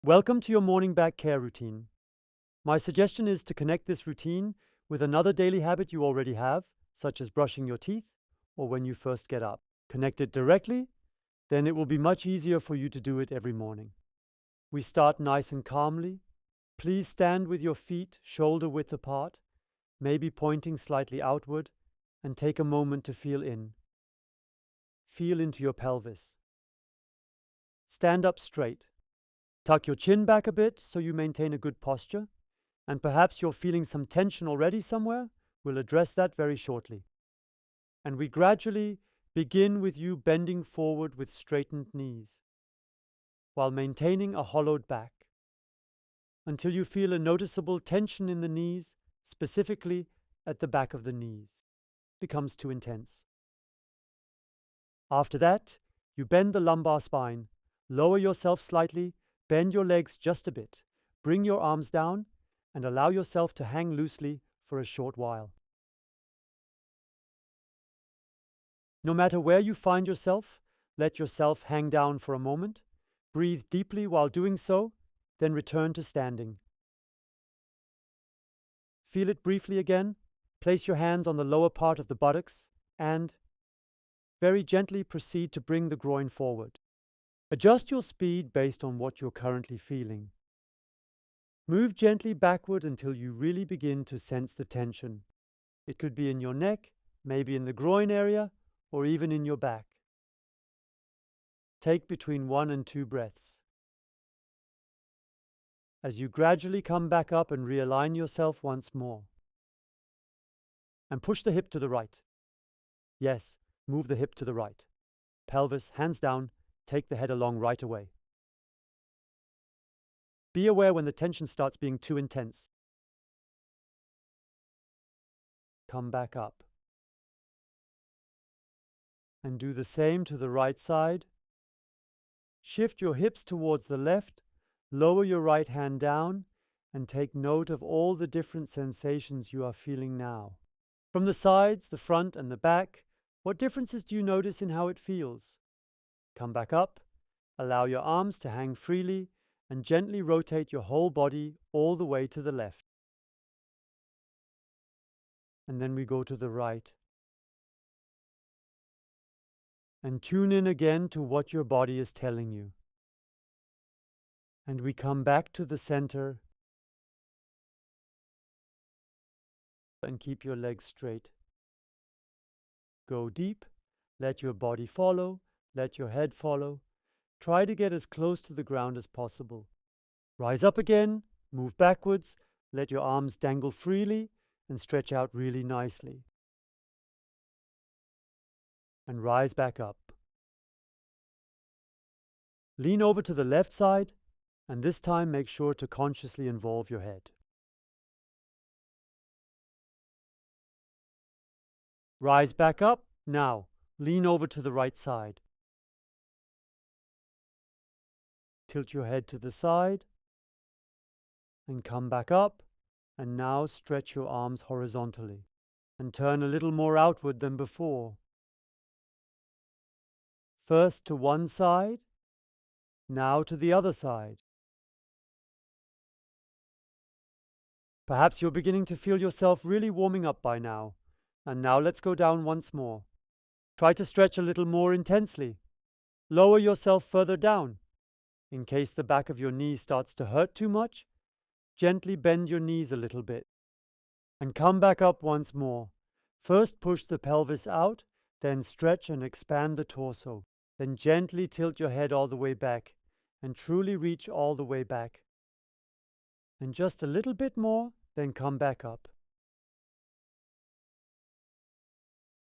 Welcome to your morning back care routine. My suggestion is to connect this routine with another daily habit you already have, such as brushing your teeth or when you first get up. Connect it directly, then it will be much easier for you to do it every morning. We start nice and calmly. Please stand with your feet shoulder width apart, maybe pointing slightly outward, and take a moment to feel in. Feel into your pelvis. Stand up straight. Tuck your chin back a bit so you maintain a good posture, and perhaps you're feeling some tension already somewhere. We'll address that very shortly. And we gradually begin with you bending forward with straightened knees while maintaining a hollowed back until you feel a noticeable tension in the knees, specifically at the back of the knees. Becomes too intense. After that, you bend the lumbar spine, lower yourself slightly, bend your legs just a bit, bring your arms down, and allow yourself to hang loosely for a short while. No matter where you find yourself, let yourself hang down for a moment. Breathe deeply while doing so, then return to standing. Feel it briefly again. Place your hands on the lower part of the buttocks and very gently proceed to bring the groin forward. Adjust your speed based on what you're currently feeling. Move gently backward until you really begin to sense the tension. It could be in your neck, maybe in the groin area, or even in your back. Take between 1 and 2 breaths. As you gradually come back up and realign yourself once more. And push the hip to the right. Yes, move the hip to the right. Pelvis, hands down, take the head along right away. Be aware when the tension starts being too intense. Come back up. And do the same to the right side. Shift your hips towards the left, lower your right hand down, and take note of all the different sensations you are feeling now. From the sides, the front, and the back, what differences do you notice in how it feels? Come back up, allow your arms to hang freely, and gently rotate your whole body all the way to the left. And then we go to the right. And tune in again to what your body is telling you. And we come back to the center and keep your legs straight. Go deep, let your body follow, let your head follow. Try to get as close to the ground as possible. Rise up again, move backwards, let your arms dangle freely and stretch out really nicely. And rise back up. Lean over to the left side, and this time make sure to consciously involve your head. Rise back up. Now, lean over to the right side. Tilt your head to the side, and come back up, and now stretch your arms horizontally, and turn a little more outward than before. First to one side, now to the other side. Perhaps you're beginning to feel yourself really warming up by now, and now let's go down once more. Try to stretch a little more intensely. Lower yourself further down. In case the back of your knee starts to hurt too much, gently bend your knees a little bit. And come back up once more. First push the pelvis out, then stretch and expand the torso. Then gently tilt your head all the way back and truly reach all the way back. And just a little bit more, then come back up.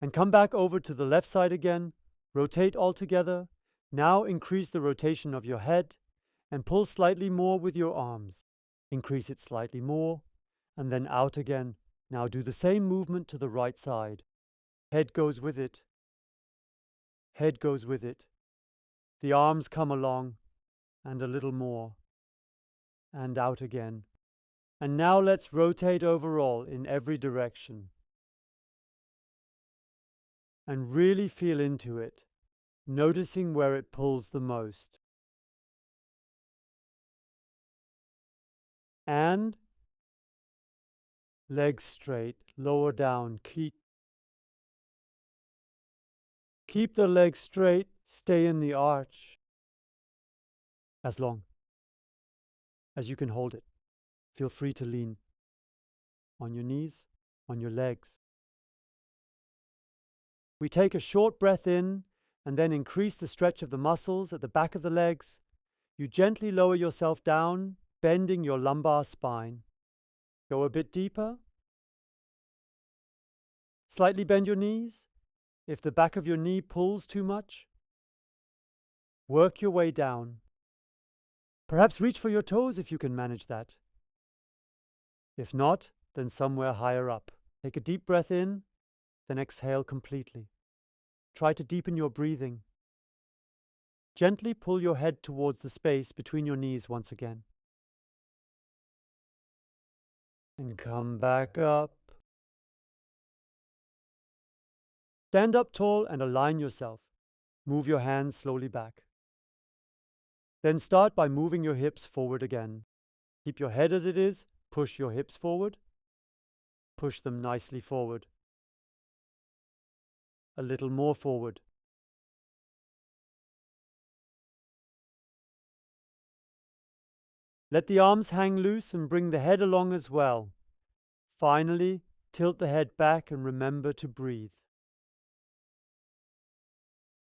And come back over to the left side again. Rotate all together. Now increase the rotation of your head and pull slightly more with your arms. Increase it slightly more and then out again. Now do the same movement to the right side. Head goes with it. Head goes with it. The arms come along and a little more. And out again. And now let's rotate overall in every direction. And really feel into it, noticing where it pulls the most. And legs straight, lower down. Keep the legs straight, stay in the arch as long as you can hold it. Feel free to lean on your knees, on your legs. We take a short breath in and then increase the stretch of the muscles at the back of the legs. You gently lower yourself down, bending your lumbar spine. Go a bit deeper. Slightly bend your knees. If the back of your knee pulls too much, work your way down. Perhaps reach for your toes if you can manage that. If not, then somewhere higher up. Take a deep breath in, then exhale completely. Try to deepen your breathing. Gently pull your head towards the space between your knees once again. And come back up. Stand up tall and align yourself. Move your hands slowly back. Then start by moving your hips forward again. Keep your head as it is. Push your hips forward. Push them nicely forward. A little more forward. Let the arms hang loose and bring the head along as well. Finally, tilt the head back and remember to breathe.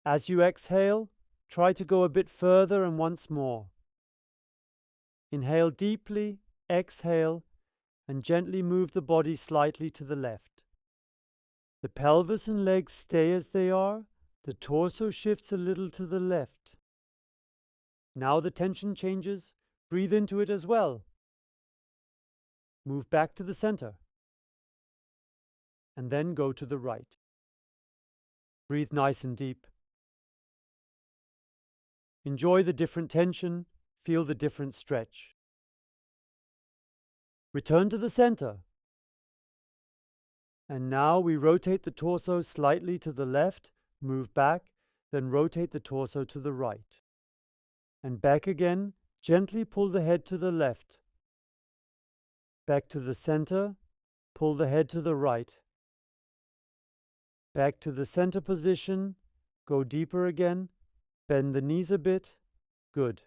As you exhale, try to go a bit further and once more. Inhale deeply, exhale, and gently move the body slightly to the left. The pelvis and legs stay as they are. The torso shifts a little to the left. Now the tension changes. Breathe into it as well. Move back to the center. And then go to the right. Breathe nice and deep. Enjoy the different tension. Feel the different stretch. Return to the center. And now we rotate the torso slightly to the left, move back, then rotate the torso to the right. And back again, gently pull the head to the left. Back to the center, pull the head to the right. Back to the center position, go deeper again, bend the knees a bit. Good.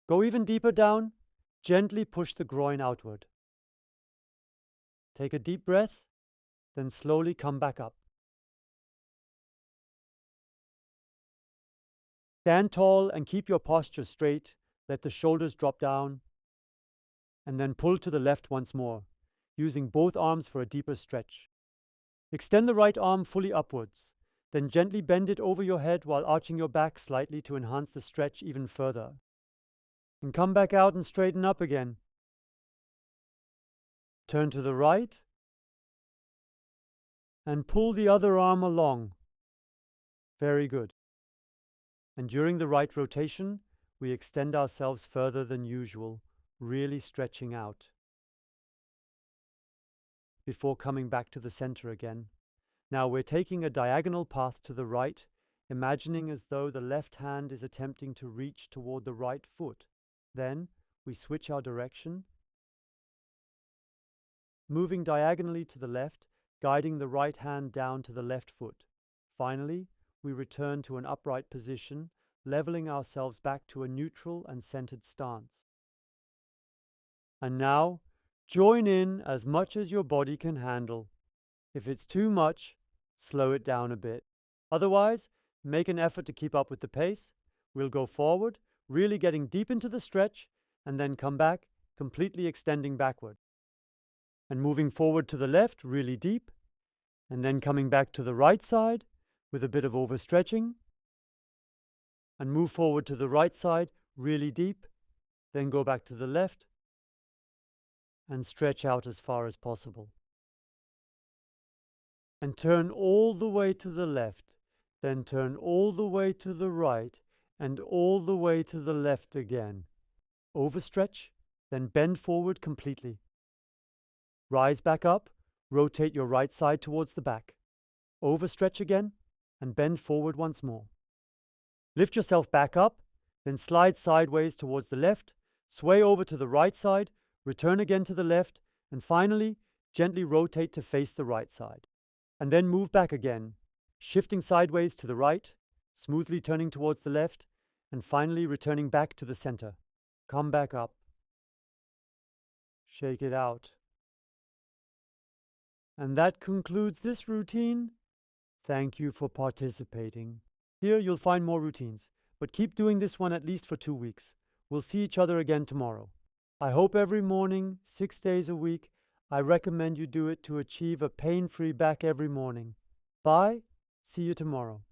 Go even deeper down, gently push the groin outward. Take a deep breath, then slowly come back up. Stand tall and keep your posture straight. Let the shoulders drop down. And then pull to the left once more, using both arms for a deeper stretch. Extend the right arm fully upwards. Then gently bend it over your head while arching your back slightly to enhance the stretch even further. And come back out and straighten up again. Turn to the right. And pull the other arm along. Very good. And during the right rotation, we extend ourselves further than usual, really stretching out. Before coming back to the center again. Now we're taking a diagonal path to the right, imagining as though the left hand is attempting to reach toward the right foot. Then we switch our direction, moving diagonally to the left, guiding the right hand down to the left foot. Finally, we return to an upright position, leveling ourselves back to a neutral and centered stance. And now, join in as much as your body can handle. If it's too much, slow it down a bit. Otherwise, make an effort to keep up with the pace. We'll go forward, really getting deep into the stretch, and then come back, completely extending backward. And moving forward to the left, really deep, and then coming back to the right side with a bit of overstretching, and move forward to the right side, really deep, then go back to the left, and stretch out as far as possible. And turn all the way to the left, then turn all the way to the right, and all the way to the left again. Overstretch, then bend forward completely. Rise back up, rotate your right side towards the back. Overstretch again, and bend forward once more. Lift yourself back up, then slide sideways towards the left, sway over to the right side, Return again to the left, and finally, gently rotate to face the right side. And then move back again, shifting sideways to the right, smoothly turning towards the left, and finally returning back to the center. Come back up. Shake it out. And that concludes this routine. Thank you for participating. Here you'll find more routines, but keep doing this one at least for 2 weeks. We'll see each other again tomorrow. I hope every morning, 6 days a week, I recommend you do it to achieve a pain-free back every morning. Bye. See you tomorrow.